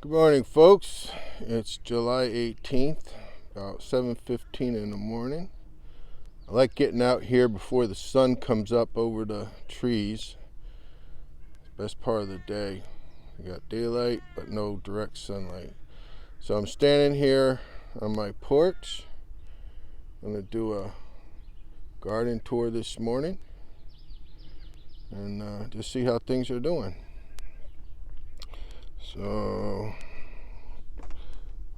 Good morning, folks. It's July 18th, about 7:15 in the morning. I like getting out here before the sun comes up over the trees. It's the best part of the day. You got daylight, but no direct sunlight. So I'm standing here on my porch. I'm going to do a garden tour this morning and just see how things are doing. So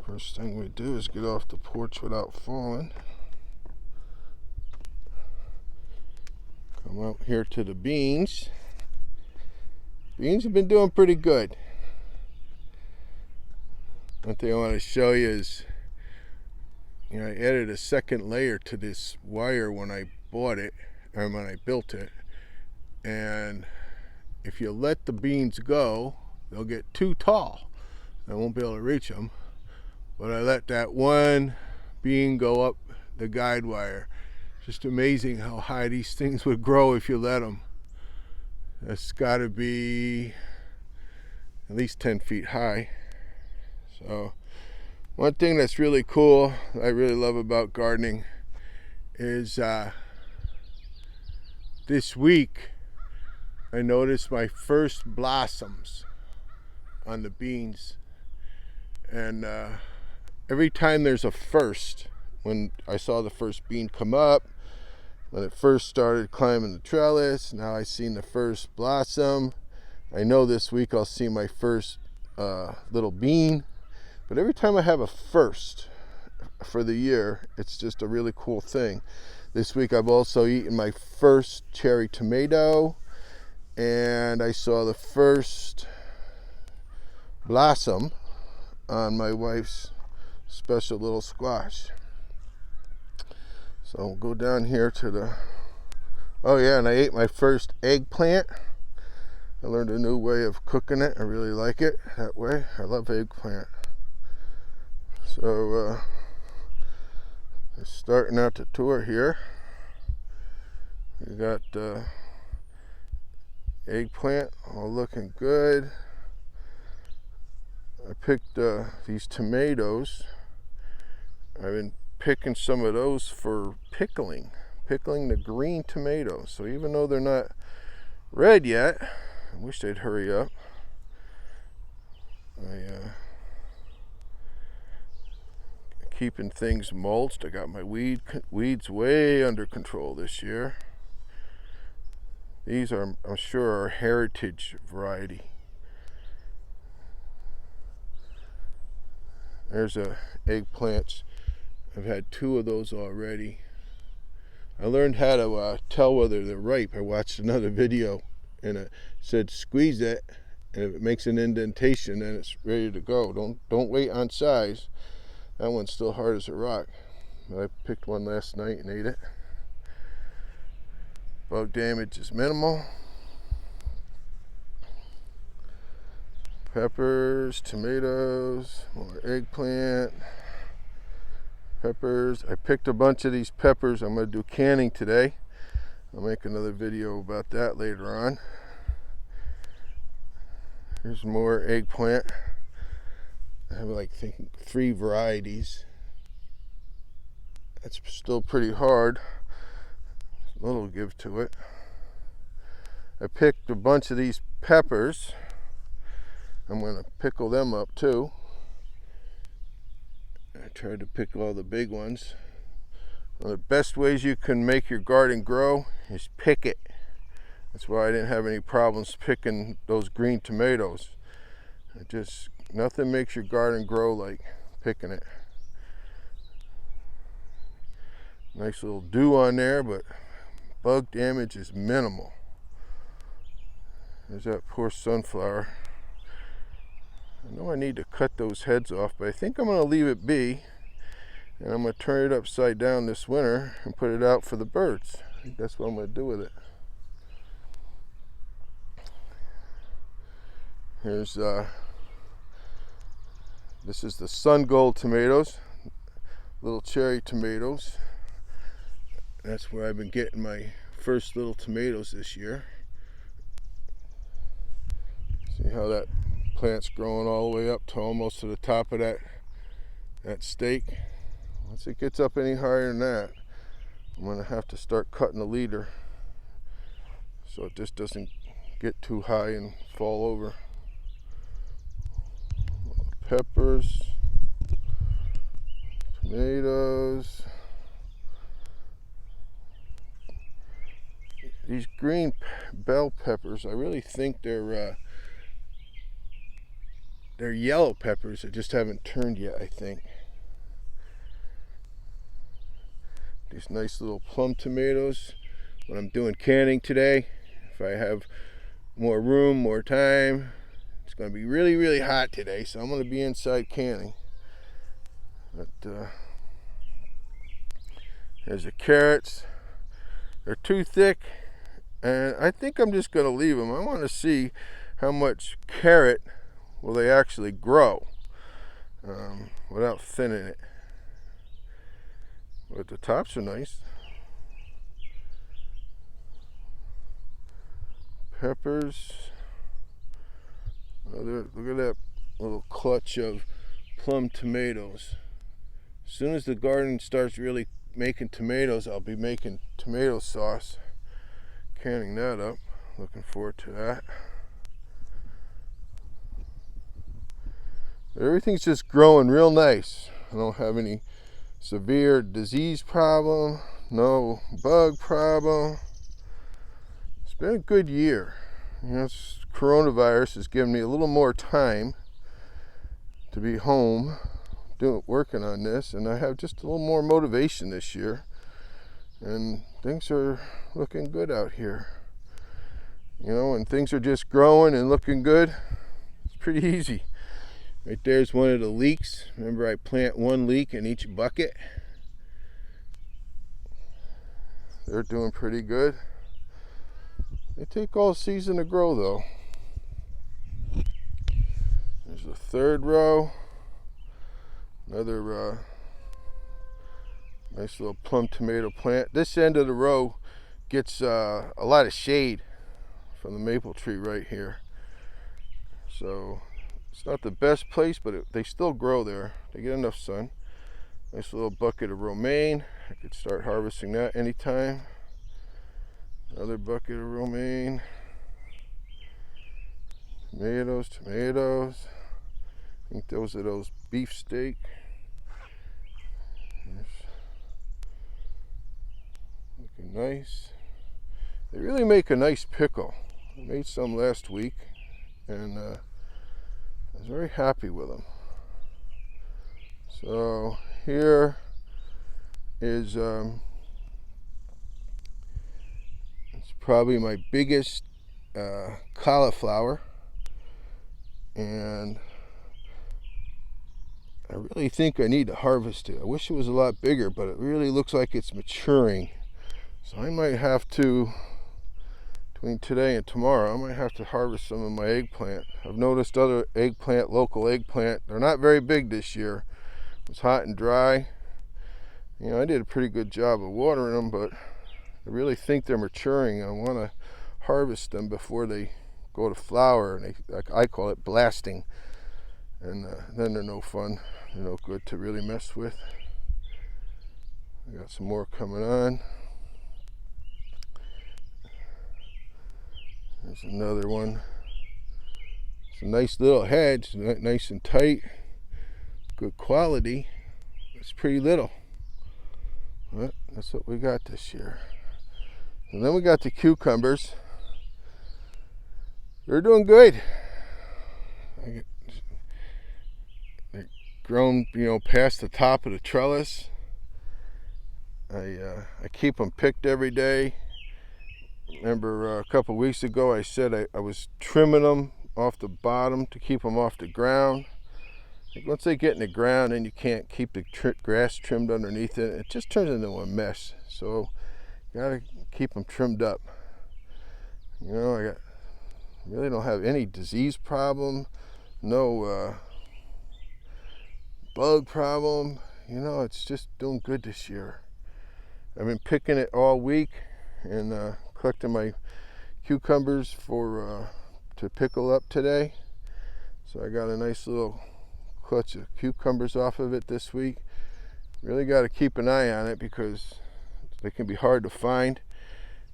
first thing we do is get off the porch without falling. Come out here to the beans. Beans have been doing pretty good. One thing I want to show you is, I added a second layer to this wire when I bought it, or when I built it. And if you let the beans go, they'll get too tall. I won't be able to reach them. But I let that one bean go up the guide wire. Just amazing how high these things would grow if you let them. That's got to be at least 10 feet high. So one thing that's really cool, I really love about gardening, is this week I noticed my first blossoms on the beans. And every time there's a first, when I saw the first bean come up, when it first started climbing the trellis, now I've seen the first blossom. I know this week I'll see my first little bean. But every time I have a first for the year, it's just a really cool thing. This week I've also eaten my first cherry tomato, and I saw the first blossom on my wife's special little squash. So we'll go down here to the, and I ate my first eggplant. I learned a new way of cooking it. I really like it that way. I love eggplant. So starting out the tour here. We got eggplant all looking good. I picked these tomatoes. I've been picking some of those for pickling the green tomatoes. So even though they're not red yet, I wish they'd hurry up. Keeping things mulched. I got my weeds way under control this year. These are, I'm sure, are heritage variety. There's eggplants. I've had 2 of those already. I learned how to tell whether they're ripe. I watched another video and it said squeeze it, and if it makes an indentation, then it's ready to go. Don't wait on size. That one's still hard as a rock. I picked one last night and ate it. Bug damage is minimal. Peppers, tomatoes, more eggplant, peppers. I picked a bunch of these peppers. I'm going to do canning today. I'll make another video about that later on. Here's more eggplant. I have 3 varieties. That's still pretty hard. A little give to it. I picked a bunch of these peppers. I'm going to pickle them up too. I tried to pick all the big ones. One of the best ways you can make your garden grow is pick it. That's why I didn't have any problems picking those green tomatoes. Nothing makes your garden grow like picking it. Nice little dew on there, but bug damage is minimal. There's that poor sunflower. I know I need to cut those heads off, but I think I'm going to leave it be. And I'm going to turn it upside down this winter and put it out for the birds. I think that's what I'm going to do with it. Here's this is the sun gold tomatoes, little cherry tomatoes. That's where I've been getting my first little tomatoes this year. See how that plant's growing all the way up to almost to the top of that stake. Once it gets up any higher than that, I'm going to have to start cutting the leader so it just doesn't get too high and fall over. Peppers, tomatoes. These green bell peppers, I really think they're yellow peppers. They just haven't turned yet, I think. These nice little plum tomatoes. When I'm doing canning today, if I have more room, more time, it's going to be really, really hot today, so I'm going to be inside canning. But there's the carrots. They're too thick, and I think I'm just going to leave them. I want to see how much carrot will they actually grow without thinning it. But the tops are nice. Peppers. Look at that little clutch of plum tomatoes. As soon as the garden starts really making tomatoes, I'll be making tomato sauce. Canning that up. Looking forward to that. Everything's just growing real nice. I don't have any severe disease problem, no bug problem. It's been a good year. This coronavirus has given me a little more time to be home working on this, and I have just a little more motivation this year, and things are looking good out here. When things are just growing and looking good, it's pretty easy. Right there's one of the leeks. Remember, I plant one leek in each bucket. They're doing pretty good. They take all season to grow, though. There's the third row. Another nice little plum tomato plant. This end of the row gets a lot of shade from the maple tree right here. So it's not the best place, but they still grow there. They get enough sun. Nice little bucket of romaine. I could start harvesting that anytime. Another bucket of romaine. Tomatoes. I think those are those beefsteak. Looking nice. They really make a nice pickle. I made some last week, and I was very happy with them. So here is it's probably my biggest cauliflower, and I really think I need to harvest it. I wish it was a lot bigger, but it really looks like it's maturing. So I might have to, between today and tomorrow, I might have to harvest some of my eggplant. I've noticed other local eggplant, they're not very big this year. It was hot and dry. I did a pretty good job of watering them, but I really think they're maturing. I want to harvest them before they go to flower, and I call it blasting. And then they're no fun. They're no good to really mess with. I got some more coming on. There's another one. It's a nice little hedge, nice and tight, good quality. It's pretty little. But that's what we got this year. And then we got the cucumbers. They're doing good. They're grown, past the top of the trellis. I keep them picked every day. Remember a couple of weeks ago I said I was trimming them off the bottom to keep them off the ground. Once they get in the ground, then you can't keep the grass trimmed underneath it. It just turns into a mess. So you gotta keep them trimmed up. I really don't have any disease problem, no bug problem. It's just doing good this year. I've been picking it all week and collecting my cucumbers to pickle up today. So I got a nice little clutch of cucumbers off of it this week. Really got to keep an eye on it because they can be hard to find.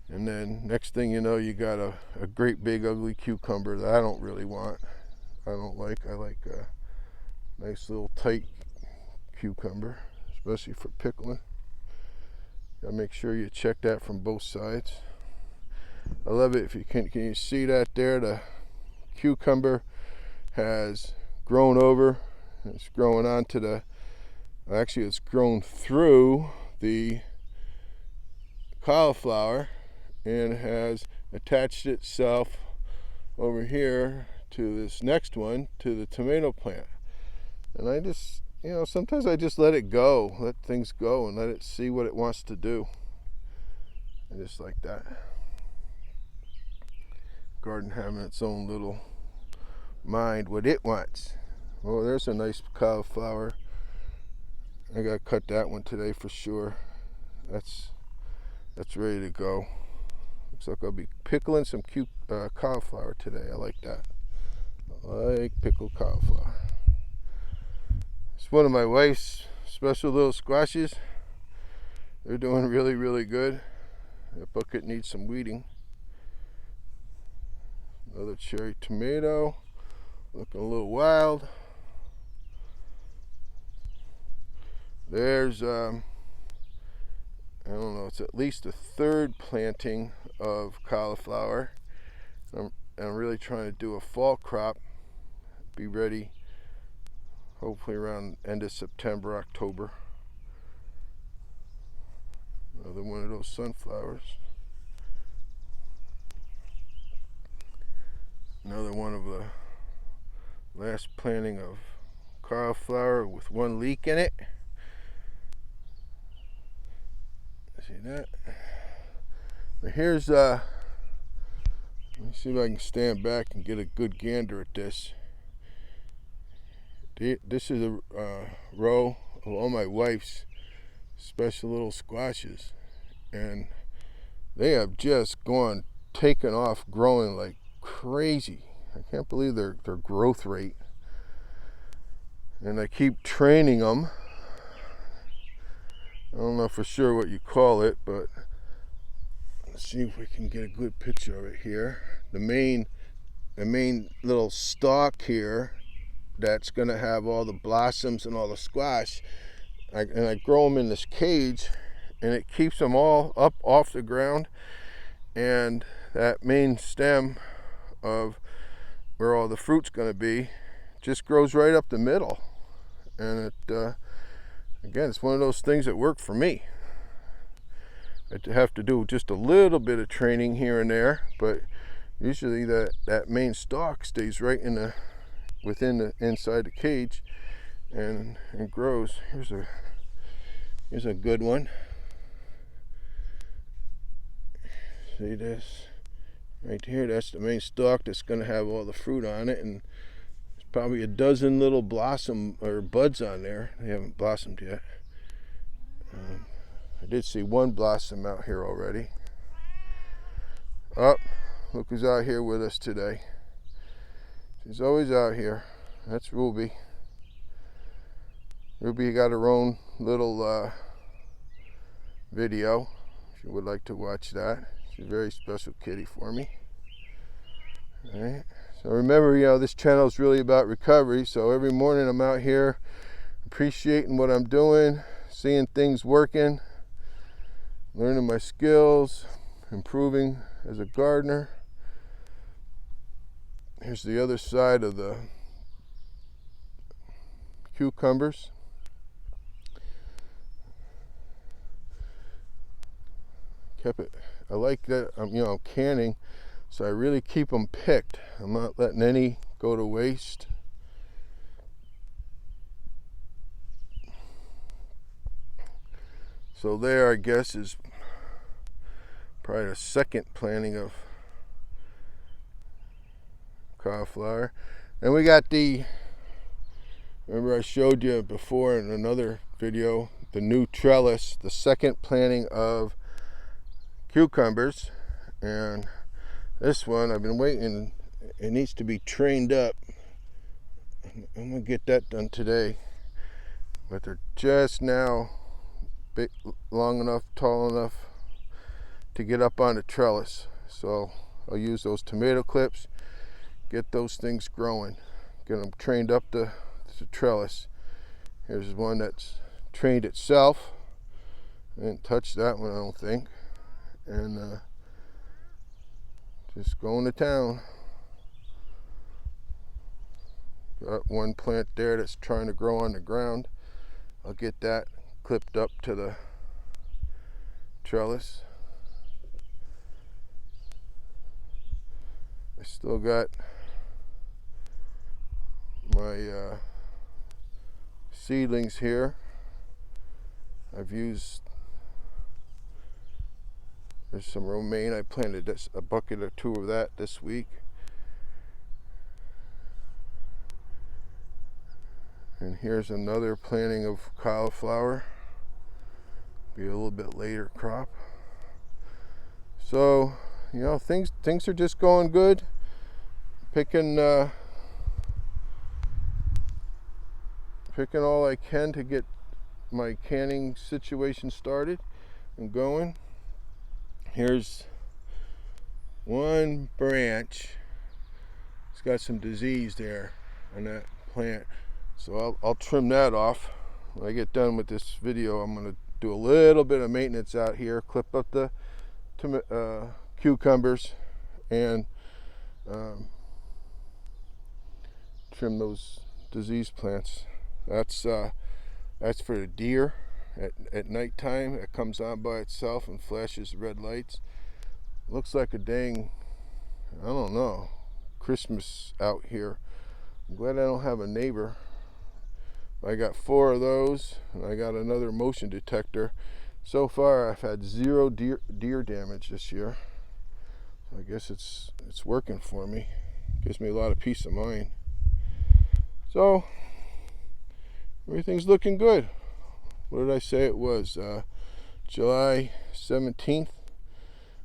And then next thing you know, you got a great big ugly cucumber that I don't really want. I like a nice little tight cucumber, especially for pickling. Gotta make sure you check that from both sides. I love it. If you can you see that there? The cucumber has grown over. It's growing onto the, actually it's grown through the cauliflower and has attached itself over here to this next one, to the tomato plant. And I just, sometimes I just let it go, let things go and let it see what it wants to do. I just like that. Garden having its own little mind, what it wants. Oh, there's a nice cauliflower. I gotta cut that one today for sure. That's ready to go. Looks like I'll be pickling some cute cauliflower today. I like that. I like pickled cauliflower. It's one of my wife's special little squashes. They're doing really, really good. That bucket needs some weeding. Another cherry tomato, looking a little wild. There's, I don't know, it's at least a third planting of cauliflower. I'm really trying to do a fall crop, be ready hopefully around end of September, October. Another one of those sunflowers. Another one of the last planting of cauliflower with one leek in it. See that? But here's let me see if I can stand back and get a good gander at this. This is a row of all my wife's special little squashes, and they have just taken off, growing like crazy. I can't believe their growth rate. And I keep training them. I don't know for sure what you call it, but let's see if we can get a good picture of it here. The main little stalk here that's going to have all the blossoms and all the squash. And I grow them in this cage, and it keeps them all up off the ground. And that main stem of where all the fruit's going to be just grows right up the middle. And it again, it's one of those things that work for me. I have to do just a little bit of training here and there, but usually that main stalk stays right within the inside the cage and grows. Here's a good one. See this right here? That's the main stalk that's going to have all the fruit on it, and there's probably a dozen little blossom or buds on there. They haven't blossomed yet. I did see one blossom out here already. Oh, look who's out here with us today. She's always out here. That's Ruby. Ruby got her own little video. If you would like to watch that. She's a very special kitty for me. All right. So remember, this channel is really about recovery. So every morning I'm out here appreciating what I'm doing, seeing things working, learning my skills, improving as a gardener. Here's the other side of the cucumbers. I like that I'm canning, so I really keep them picked. I'm not letting any go to waste. So there, I guess, is probably the second planting of cauliflower. And we got remember I showed you before in another video, the new trellis, the second planting of cucumbers. And this one I've been waiting, it needs to be trained up I'm gonna get that done today, but they're just now big, long enough, tall enough to get up on the trellis. So I'll use those tomato clips, get those things growing, get them trained up the trellis. Here's one that's trained itself. I didn't touch that one, I don't think. And just going to town. Got one plant there that's trying to grow on the ground. I'll get that clipped up to the trellis. I still got my seedlings here. I've used, there's some romaine. I planted a bucket or two of that this week. And here's another planting of cauliflower. Be a little bit later crop. So, you know, things are just going good. Picking all I can to get my canning situation started and going. Here's one branch. It's got some disease there on that plant, so I'll trim that off. When I get done with this video, I'm going to do a little bit of maintenance out here, clip up the cucumbers, and trim those diseased plants. That's for the deer at nighttime. It comes on by itself and flashes red lights. Looks like a dang, I don't know, Christmas out here. I'm glad I don't have a neighbor. I got 4 of those, and I got another motion detector. So far, I've had 0 deer damage this year. So I guess it's working for me. Gives me a lot of peace of mind. So everything's looking good. What did I say it was? July 17th.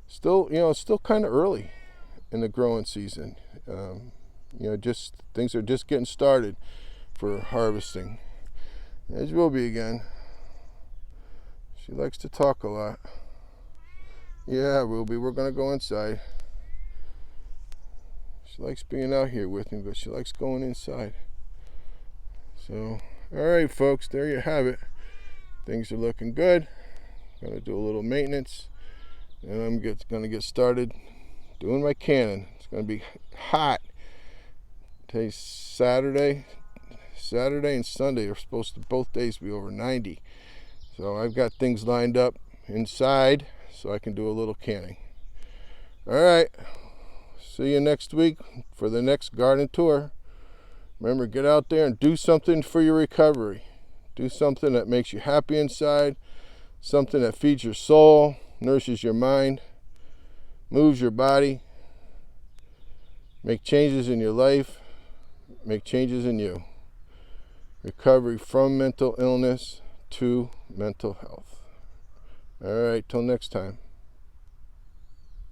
Still, you know, it's still kind of early in the growing season. You know, just things are just getting started for harvesting. There's Ruby again. She likes to talk a lot. Yeah, Ruby, we're gonna go inside. She likes being out here with me, but she likes going inside. So, all right, folks, there you have it. Things are looking good. Gonna do a little maintenance, and I'm gonna get started doing my canning. It's gonna be hot. Today's Saturday and Sunday are supposed to both days be over 90. So I've got things lined up inside so I can do a little canning. All right, see you next week for the next garden tour. Remember, get out there and do something for your recovery. Do something that makes you happy inside, something that feeds your soul, nourishes your mind, moves your body. Make changes in your life, make changes in you. Recovery from mental illness to mental health. All right, till next time.